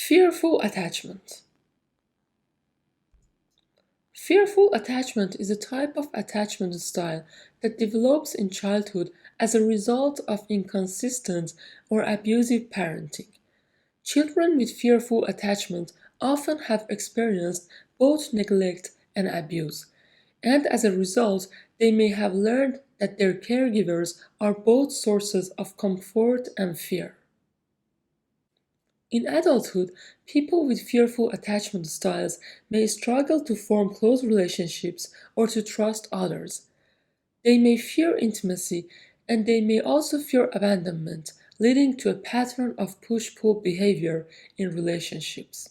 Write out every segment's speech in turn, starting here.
Fearful attachment. Fearful attachment is a type of attachment style that develops in childhood as a result of inconsistent or abusive parenting. Children with fearful attachment often have experienced both neglect and abuse, and as a result, they may have learned that their caregivers are both sources of comfort and fear. In adulthood, people with fearful attachment styles may struggle to form close relationships or to trust others. They may fear intimacy and they may also fear abandonment, leading to a pattern of push-pull behavior in relationships.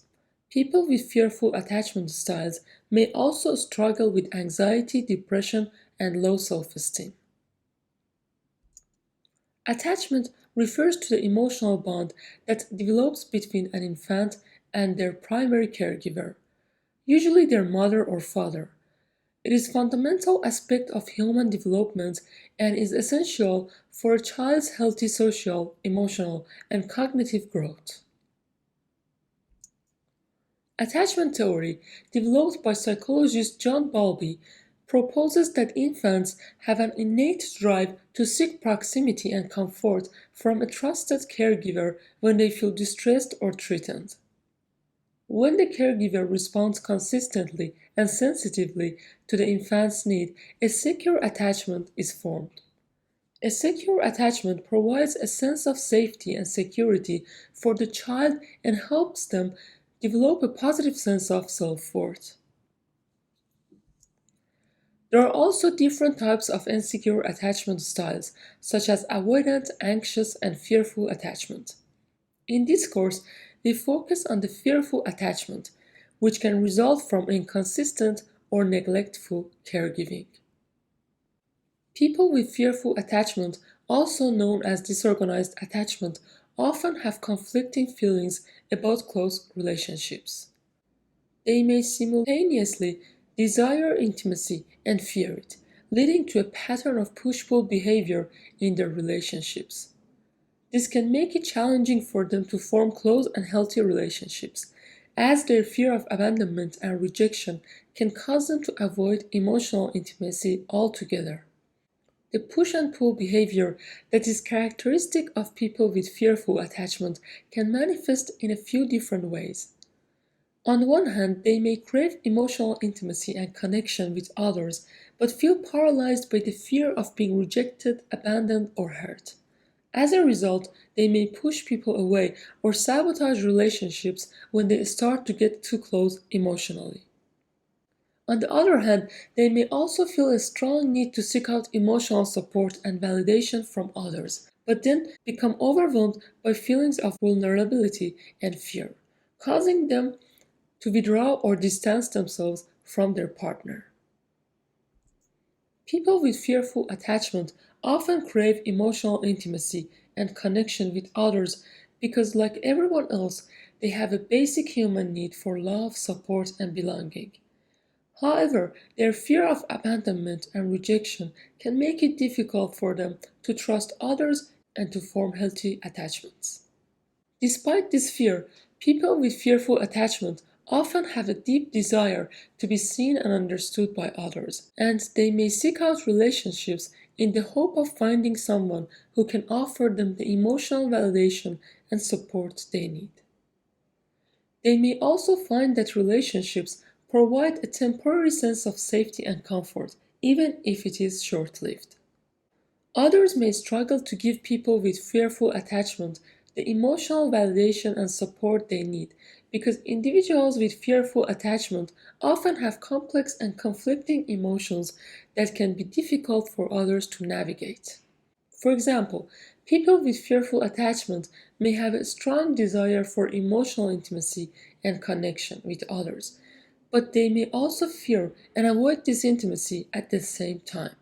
People with fearful attachment styles may also struggle with anxiety, depression, and low self-esteem. Attachment refers to the emotional bond that develops between an infant and their primary caregiver, usually their mother or father. It is a fundamental aspect of human development and is essential for a child's healthy social, emotional, and cognitive growth. Attachment theory, developed by psychologist John Bowlby, proposes that infants have an innate drive to seek proximity and comfort from a trusted caregiver when they feel distressed or threatened. When the caregiver responds consistently and sensitively to the infant's need, a secure attachment is formed. A secure attachment provides a sense of safety and security for the child and helps them develop a positive sense of self-worth. There are also different types of insecure attachment styles, such as avoidant, anxious, and fearful attachment. In this course, we focus on the fearful attachment, which can result from inconsistent or neglectful caregiving. People with fearful attachment, also known as disorganized attachment, often have conflicting feelings about close relationships. They may simultaneously desire intimacy and fear it, leading to a pattern of push-pull behavior in their relationships. This can make it challenging for them to form close and healthy relationships, as their fear of abandonment and rejection can cause them to avoid emotional intimacy altogether. The push and pull behavior that is characteristic of people with fearful attachment can manifest in a few different ways. On one hand, they may crave emotional intimacy and connection with others, but feel paralyzed by the fear of being rejected, abandoned, or hurt. As a result, they may push people away or sabotage relationships when they start to get too close emotionally. On the other hand, they may also feel a strong need to seek out emotional support and validation from others, but then become overwhelmed by feelings of vulnerability and fear, causing them to withdraw or distance themselves from their partner. People with fearful attachment often crave emotional intimacy and connection with others because, like everyone else, they have a basic human need for love, support, and belonging. However, their fear of abandonment and rejection can make it difficult for them to trust others and to form healthy attachments. Despite this fear, people with fearful attachment often have a deep desire to be seen and understood by others, and they may seek out relationships in the hope of finding someone who can offer them the emotional validation and support they need. They may also find that relationships provide a temporary sense of safety and comfort, even if it is short-lived. Others may struggle to give people with fearful attachment the emotional validation and support they need because individuals with fearful attachment often have complex and conflicting emotions that can be difficult for others to navigate. For example, people with fearful attachment may have a strong desire for emotional intimacy and connection with others, but they may also fear and avoid this intimacy at the same time.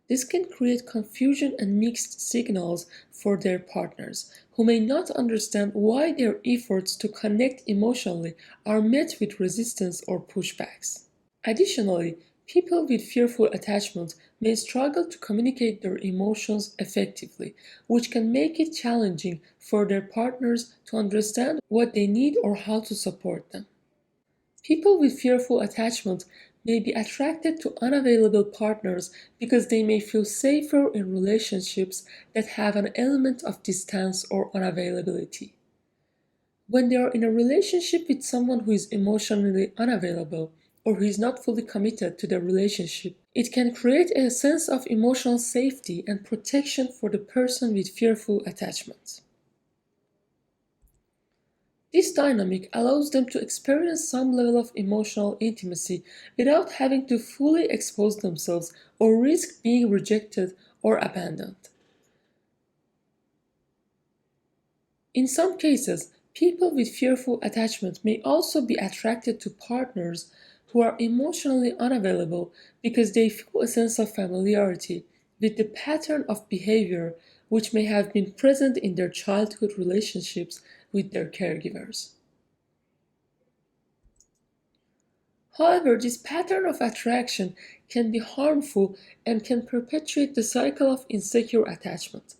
This can create confusion and mixed signals for their partners, who may not understand why their efforts to connect emotionally are met with resistance or pushbacks. Additionally, People with fearful attachment may struggle to communicate their emotions effectively, which can make it challenging for their partners to understand what they need or how to support them. People with fearful attachment may be attracted to unavailable partners because they may feel safer in relationships that have an element of distance or unavailability. When they are in a relationship with someone who is emotionally unavailable or who is not fully committed to the relationship, it can create a sense of emotional safety and protection for the person with fearful attachment. This dynamic allows them to experience some level of emotional intimacy without having to fully expose themselves or risk being rejected or abandoned. In some cases, people with fearful attachment may also be attracted to partners who are emotionally unavailable because they feel a sense of familiarity with the pattern of behavior which may have been present in their childhood relationships with their caregivers. However, this pattern of attraction can be harmful and can perpetuate the cycle of insecure attachment.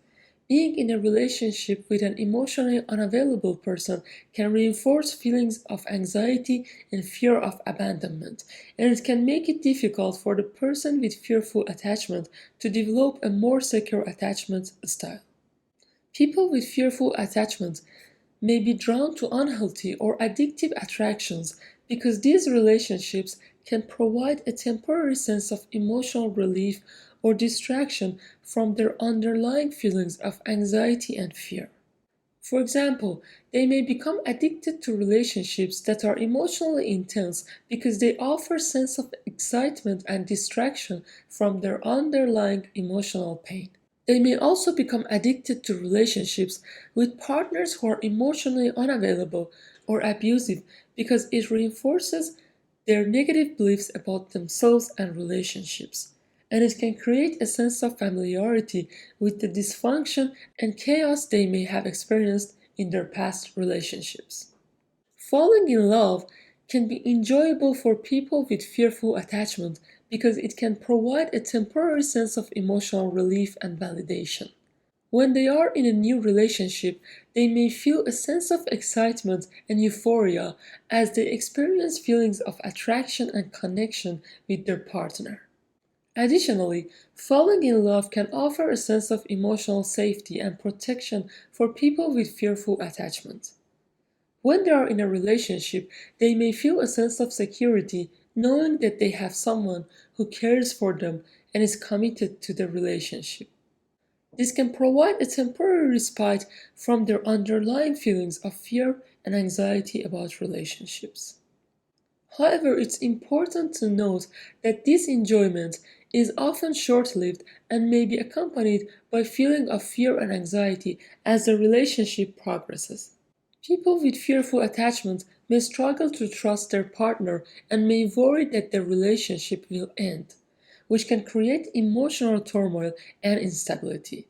Being in a relationship with an emotionally unavailable person can reinforce feelings of anxiety and fear of abandonment, and it can make it difficult for the person with fearful attachment to develop a more secure attachment style. People with fearful attachment may be drawn to unhealthy or addictive attractions because these relationships can provide a temporary sense of emotional relief or distraction from their underlying feelings of anxiety and fear. For example, they may become addicted to relationships that are emotionally intense because they offer a sense of excitement and distraction from their underlying emotional pain. They may also become addicted to relationships with partners who are emotionally unavailable or abusive because it reinforces their negative beliefs about themselves and relationships. And it can create a sense of familiarity with the dysfunction and chaos they may have experienced in their past relationships. Falling in love can be enjoyable for people with fearful attachment because it can provide a temporary sense of emotional relief and validation. When they are in a new relationship, they may feel a sense of excitement and euphoria as they experience feelings of attraction and connection with their partner. Additionally, falling in love can offer a sense of emotional safety and protection for people with fearful attachment. When they are in a relationship, they may feel a sense of security knowing that they have someone who cares for them and is committed to the relationship. This can provide a temporary respite from their underlying feelings of fear and anxiety about relationships. However, it's important to note that this enjoyment is often short-lived and may be accompanied by feeling of fear and anxiety as the relationship progresses. People with fearful attachment may struggle to trust their partner and may worry that their relationship will end, which can create emotional turmoil and instability.